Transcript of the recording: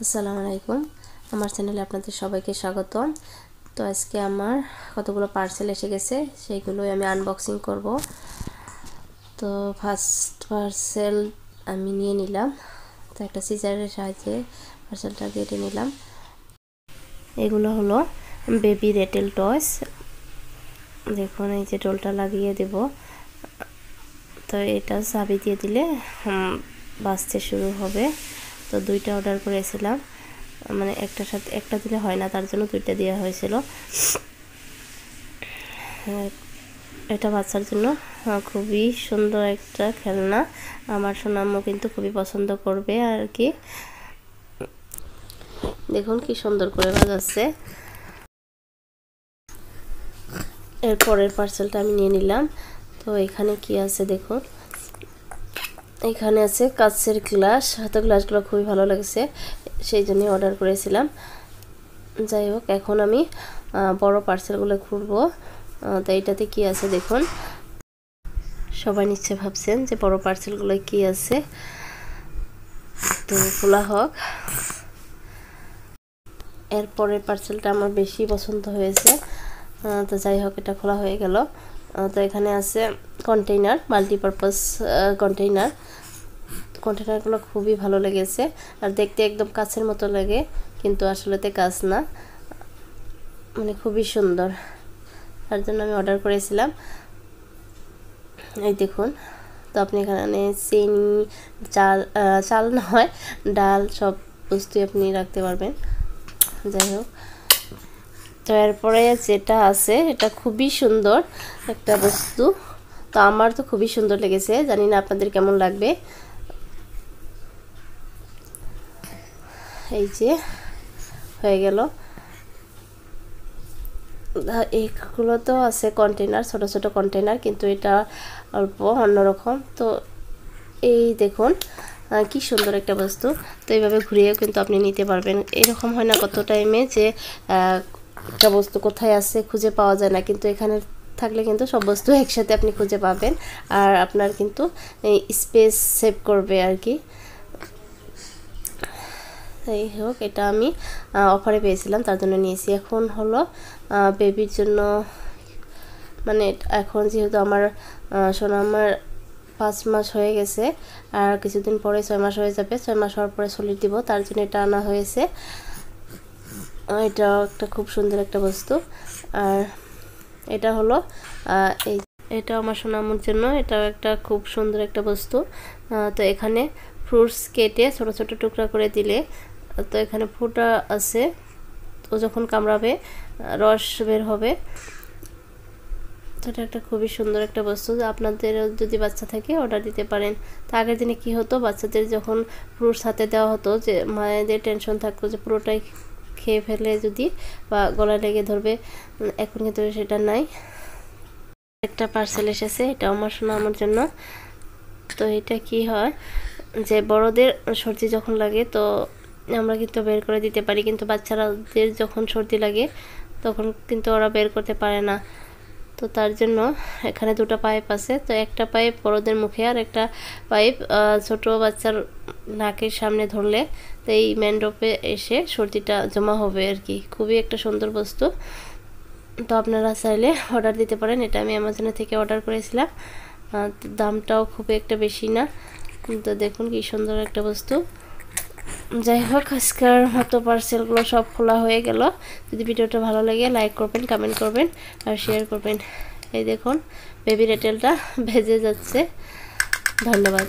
আসসালামু আলাইকুম, আমার চ্যানেলে আপনাদের সবাইকে স্বাগতম। তো আজকে আমার কতগুলো পার্সেল এসে গেছে, সেইগুলোই আমি আনবক্সিং করব। তো ফার্স্ট পার্সেল আমি নিয়ে নিলাম। তো একটা সিজারের সাহায্যে পার্সেলটা কেটে নিলাম। এগুলো হলো বেবি রেটেল টয়স। দেখুন, এই যে ডোলটা লাগিয়ে দেব। তো এটা চাবি দিয়ে দিলে বাজতে শুরু হবে। তো দুইটা অর্ডার করেছিলাম, মানে একটার সাথে একটা দিলে হয় না, তার জন্য দুইটা দেওয়া হয়েছিল। এটা বাচ্চার জন্য খুবই সুন্দর একটা খেলনা। আমার সোনাম্মু কিন্তু খুবই পছন্দ করবে আর কি। দেখুন কি সুন্দর করে বাজাচ্ছে। এরপরের পার্সেলটা আমি নিয়ে নিলাম। তো এখানে কি আছে দেখুন, এখানে আছে কাচের গ্লাস। হয়তো গ্লাসগুলো খুবই ভালো লাগছে, সেই জন্যই অর্ডার করেছিলাম। যাই হোক, এখন আমি বড় পার্সেলগুলো খুলবো। তো এইটাতে কি আছে দেখুন। সবাই নিশ্চয় ভাবছেন যে বড় পার্সেলগুলো কি আছে। তো খোলা হোক। এরপরের পার্সেলটা আমার বেশি পছন্দ হয়েছে। তো যাই হোক, এটা খোলা হয়ে গেল। তো এখানে আছে কন্টেইনার, মাল্টিপারপাস কন্টেইনার। কন্টেইনারগুলো খুবই ভালো লেগেছে, আর দেখতে একদম কাচের মতো লাগে, কিন্তু আসলেতে কাচ না, মানে খুবই সুন্দর। তার জন্য আমি অর্ডার করেছিলাম। এই দেখুন। তো আপনি এখানে চিনি, চাল নয়, ডাল, সব বস্তুই আপনি রাখতে পারবেন। যাই হোক, তো এরপরে যেটা আছে এটা খুবই সুন্দর একটা বস্তু। তো আমার তো খুবই সুন্দর লেগেছে, জানি না আপনাদের কেমন লাগবে। এই যে হয়ে গেল। এইগুলো তো আছে কন্টেইনার, ছোট ছোট কন্টেইনার, কিন্তু এটা অল্প অন্যরকম। তো এই দেখুন কি সুন্দর একটা বস্তু। তো এইভাবে ঘুরিয়েও কিন্তু আপনি নিতে পারবেন। এরকম হয় না কত টাইমে যে একটা বস্তু কোথায় আছে খুঁজে পাওয়া যায় না, কিন্তু এখানে থাকলে কিন্তু সব বস্তু একসাথে আপনি খুঁজে পাবেন, আর আপনার কিন্তু স্পেস সেভ করবে আর কি। যাই হোক, এটা আমি অফারে পেয়েছিলাম, তার জন্য নিয়েছি। এখন হলো বেবির জন্য, মানে এখন যেহেতু আমার সোনামার 5 মাস হয়ে গেছে, আর কিছুদিন পরে 6 মাস হয়ে যাবে। 6 মাস হওয়ার পরে সলিড দিব, তার জন্য এটা আনা হয়েছে। এটা একটা খুব সুন্দর একটা বস্তু। আর এটা হলো এটা আমার সোনামুর জন্য, এটাও একটা খুব সুন্দর একটা বস্তু। তো এখানে ফ্রুটস কেটে ছোট ছোট টুকরা করে দিলে, তো এখানে ফুটা আছে, ও যখন কামড়াবে রস বের হবে। তো এটা একটা খুবই সুন্দর একটা বস্তু। আপনাদের যদি বাচ্চা থাকে অর্ডার দিতে পারেন। তো আগের দিনে কি হতো, বাচ্চাদের যখন ফ্রুটস হাতে দেওয়া হতো, যে মায়েদের টেনশন থাকতো যে পুরোটাই খেয়ে ফেলে যদি বা গলায় লেগে ধরবে। এখন কিন্তু সেটা নাই। একটা পার্সেল এসেছে, এটা আমার সোনামুর জন্য। তো এটা কি হয় যে বড়দের সর্দি যখন লাগে তো আমরা কিন্তু বের করে দিতে পারি, কিন্তু বাচ্চাদের যখন সর্দি লাগে তখন কিন্তু ওরা বের করতে পারে না। তো তার জন্য এখানে দুটো পাইপ আছে। তো একটা পাইপ বড়দের মুখে, আর একটা পাইপ ছোট বাচ্চার নাকের সামনে ধরলে তো এই ম্যান্ড্রপে এসে সর্দিটা জমা হবে আর কি। খুবই একটা সুন্দর বস্তু। তো আপনারা চাইলে অর্ডার দিতে পারেন। এটা আমি অ্যামাজনে থেকে অর্ডার করেছিলাম। দামটাও খুব একটা বেশি না। তো দেখুন কি সুন্দর একটা বস্তু। যাই হোক, আজকের মতো পার্সেলগুলো সব খোলা হয়ে গেল। যদি ভিডিওটা ভালো লাগে লাইক করবেন, কমেন্ট করবেন আর শেয়ার করবেন। এই দেখুন বেবি রেটেলটা ভেজে যাচ্ছে। ধন্যবাদ।